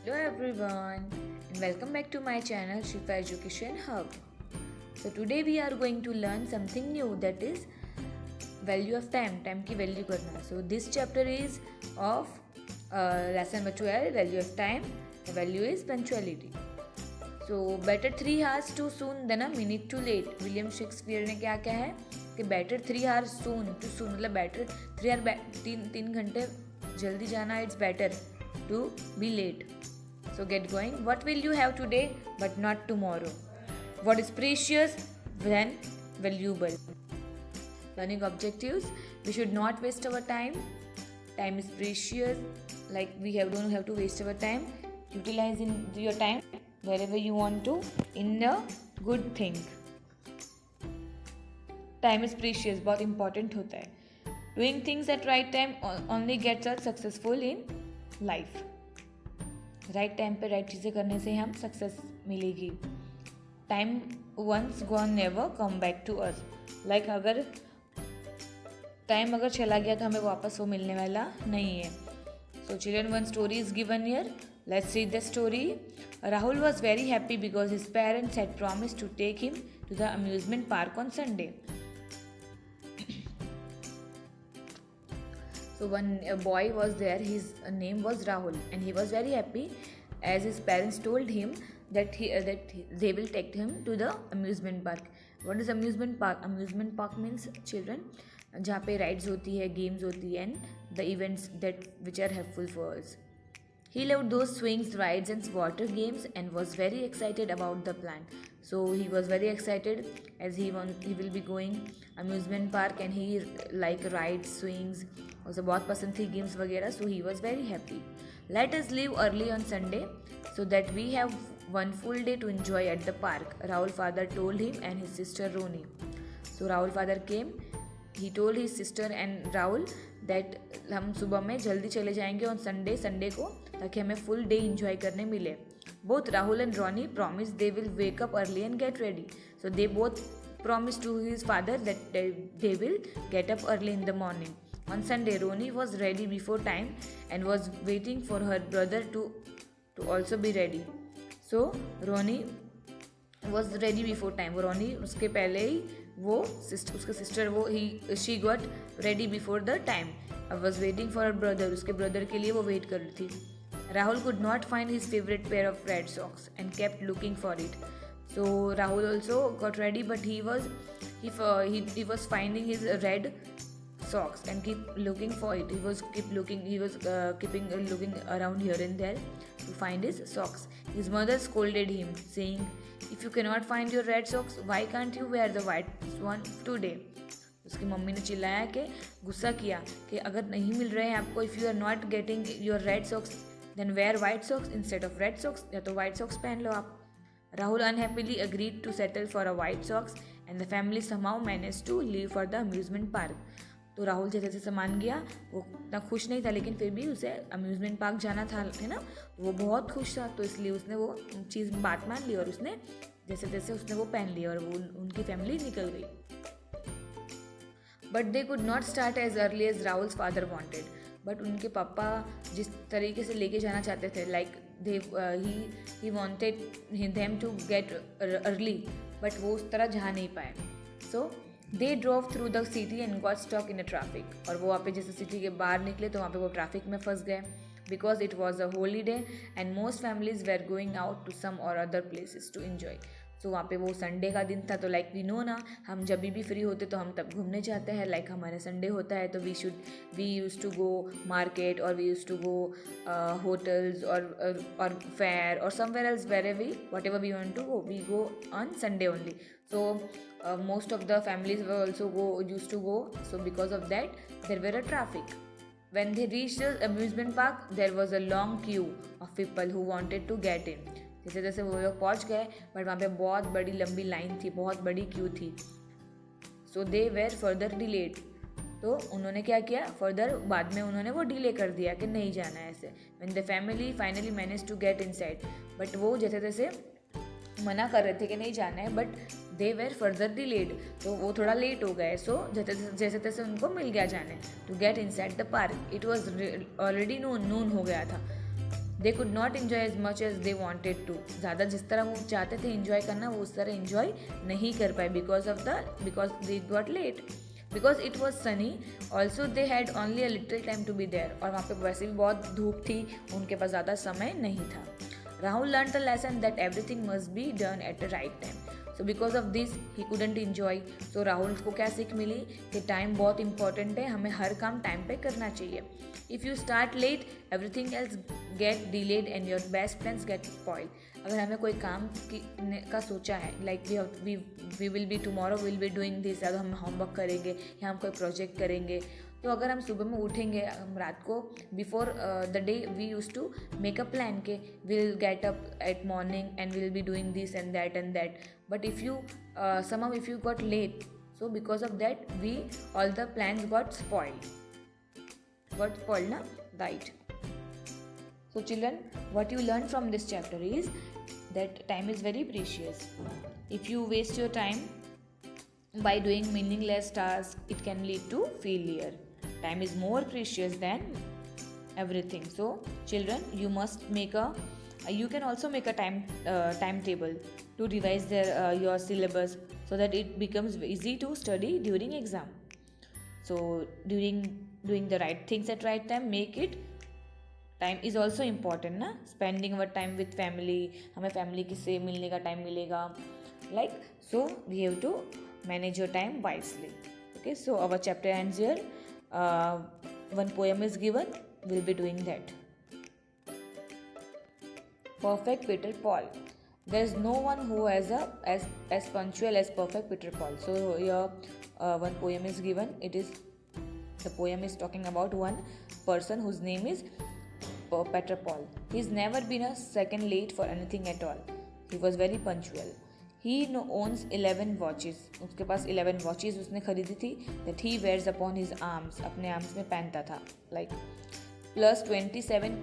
Hello everyone and welcome back to my channel Shifa Education Hub. So today we are going to learn something new, that is value of time की value करना. So this chapter is of lesson number 12, value of time. The value is punctuality. So better 3 hours too soon than a minute too late. William Shakespeare ने क्या क्या है कि better 3 hours soon too soon मतलब better 3 hours 3 घंटे जल्दी जाना, it's better to be late. So get going. What will you have today but not tomorrow? What is precious when valuable? Learning objectives. We should not waste our time. Time is precious. Like don't have to waste our time. Utilize your time wherever you want to in a good thing. Time is precious. बहुत important होता है. Doing things at right time only gets us successful in life. Right time पे right चीज़ें करने से हम success मिलेगी. Time once gone never come back to us. Like अगर टाइम अगर चला गया तो हमें वापस वो मिलने वाला नहीं है. So children, one story is given here. Let's read the story. Rahul was very happy because his parents had promised to take him to the amusement park on Sunday. So one boy was there, his name was Rahul, and he was very happy as his parents told him that they will take him to the amusement park. What is amusement park? Amusement park means children जहाँ पे rides होती है, games होती है, and the events which are helpful for us. He loved those swings, rides and water games and was very excited about the plan. So he was very excited as he will be going amusement park and he like rides, swings. उसे बहुत पसंद थी games वगैरह. So he was very happy. Let us leave early on Sunday so that we have one full day to enjoy at the park, Rahul father told him and his sister Roni. So Rahul father came. He told his sister and Rahul that हम सुबह में जल्दी चले जाएंगे on Sunday को ताकि हमें full day enjoy करने मिले. Both Rahul and Ronnie promised they will wake up early and get ready. So they both promised to his father that they will get up early in the morning. On Sunday, Ronnie was ready before time and was waiting for her brother to also be ready. So Ronnie was ready before time. वो Ronnie उसके पहले ही उसके sister she got ready before the time. I was waiting for her brother. उसके brother के लिए वो wait कर रही थी. Rahul could not find his favorite pair of red socks and kept looking for it. So Rahul also got ready, but he was finding his red socks and keep looking for it. He was keeping looking around here and there to find his socks. His mother scolded him, saying, "If you cannot find your red socks, why can't you wear the white one today?" उसकी mummy ने चिल्लाया कि गुस्सा किया कि अगर नहीं मिल रहे हैं आपको, if you are not getting your red socks then wear white socks instead of red socks. या तो वाइट सॉक्स पहन लो आप. Rahul unhappily agreed to settle for a white socks and the family somehow manage to leave for the amusement park. तो राहुल जैसे जैसे मान गया. वो इतना खुश नहीं था लेकिन फिर भी उसे अम्यूजमेंट पार्क जाना था, है ना. वो बहुत खुश था तो इसलिए उसने वो चीज़ बात मान ली और उसने जैसे जैसे उसने वो पहन लिया और वो उनकी फैमिली निकल गई. But they could not start as early as Rahul's father wanted. But उनके पापा जिस तरीके से लेके जाना चाहते थे, like he wanted them to get early, but वो उस तरह जा नहीं पाए. So they drove through the city and got stuck in a traffic. और वो वहाँ पे जैसे सिटी के बाहर निकले तो वहाँ पे वो ट्रैफिक में फंस गए because it was a holiday and most families were going out to some और other places to enjoy. So वहाँ पे वो संडे का दिन था. तो लाइक वी नो ना, हम जब भी फ्री होते तो हम तब घूमने जाते हैं. लाइक हमारे संडे होता है तो we use to go market और we use to go hotels और फेयर और somewhere else whatever we want to go, we go on Sunday only. So most of the families were also used to go. So because of that there were a traffic. When they reached the amusement park there was a long queue of people who wanted to get in. जैसे जैसे वो लोग पहुँच गए but वहाँ पे बहुत बड़ी लंबी लाइन थी, बहुत बड़ी क्यू थी. सो दे वेर फर्दर डिलेड. तो उन्होंने क्या किया, फर्दर बाद में उन्होंने वो डिले कर दिया कि नहीं जाना है ऐसे. When the family finally manage to get inside, but वो जैसे जैसे मना कर रहे थे कि नहीं जाना है but they were further delayed. तो वो थोड़ा लेट हो गए. सो जैसे तैसे उनको मिल गया जाने to get inside the park. It was already noon हो गया था. They could not enjoy as much as they wanted to. ज़्यादा जिस तरह वो चाहते थे इन्जॉय करना वो उस तरह इन्जॉय नहीं कर पाए because they got late. Because it was sunny also they had only a little time to be there. और वहाँ पे वैसे भी बहुत धूप थी, उनके पास ज़्यादा समय नहीं था. Rahul learn the lesson that everything must be done at the right time. So because of this he couldn't enjoy. So Rahul को क्या सीख मिली कि टाइम बहुत इंपॉर्टेंट है, हमें हर काम टाइम पे करना चाहिए. If you start late everything else get delayed and your best plans get spoil. अगर हमें कोई काम का सोचा है like we will be tomorrow will be doing this, या तो हम होमवर्क करेंगे या हम कोई प्रोजेक्ट करेंगे, तो अगर हम सुबह में उठेंगे, हम रात को before the day we use to make a plan के will get up at morning and will be doing this and that. But if you somehow if you got late, so because of that we all the plans got spoiled na, right? So children, what you learn from this chapter is that time is very precious. If you waste your time by doing meaningless tasks, it can lead to failure. Time is more precious than everything. So children, you must make you can also make a timetable to revise your syllabus so that it becomes easy to study during exam. So during doing the right things at right time, make it. Time is also important ना, spending our time with family, हमें family से मिलने का time मिलेगा, like so we have to manage your time wisely. Okay, so our chapter ends here. One poem is given, will be doing that. Perfect Peter Paul. There is no one who is as punctual as perfect Peter Paul. So here one poem is given. The poem is talking about one person whose name is Peter Paul. He's never been a second late for anything at all. He was very punctual. He owns 11 watches. उसके पास 11 watches उसने खरीदी थी that he wears upon his arms. अपने arms में पहनता था, like plus 27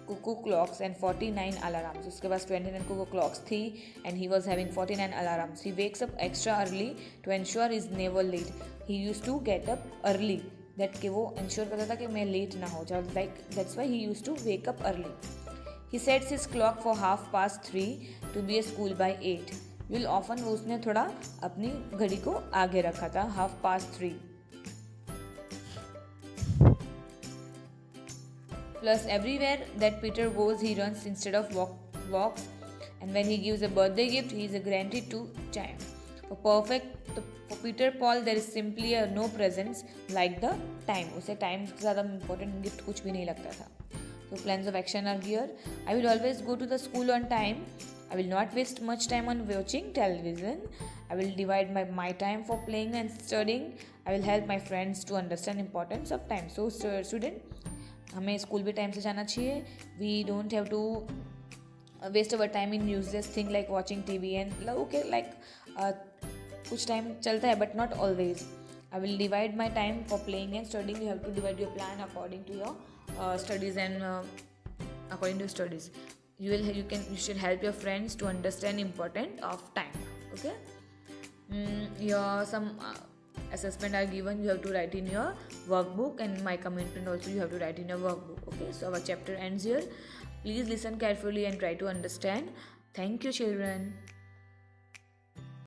cuckoo clocks and 49 alarms. उसके पास 29 cuckoo clocks थी and he was having 49 alarms. He wakes up extra early to ensure he's never late. He used to get up early. That कि वो ensure करता था कि मैं late ना हो जाऊँ. Like that's why he used to wake up early. He sets his clock for 3:30 to be at school by 8. Will often वो उसने थोड़ा अपनी घड़ी को आगे रखा था 3:30. Plus everywhere that Peter goes, he runs instead of walks. And when he gives a birthday gift, he is guaranteed to chime. For Peter Paul, there is simply no presence like the time. उसे time से ज़्यादा important gift कुछ भी नहीं लगता था. So plans of action are here. I will always go to the school on time. I will not waste much time on watching television. I will divide my time for playing and studying. I will help my friends to understand importance of time. So student, हमें school भी time से जाना चाहिए. We don't have to waste our time in useless thing like watching T V and okay like कुछ time चलता है but not always. I will divide my time for playing and studying. You have to divide your plan according to your studies and according to studies. You should help your friends to understand important of time. Okay, some assessment are given. You have to write in your workbook, and my commitment also you have to write in your workbook. Okay, so our chapter ends here. Please listen carefully and try to understand. Thank you, children.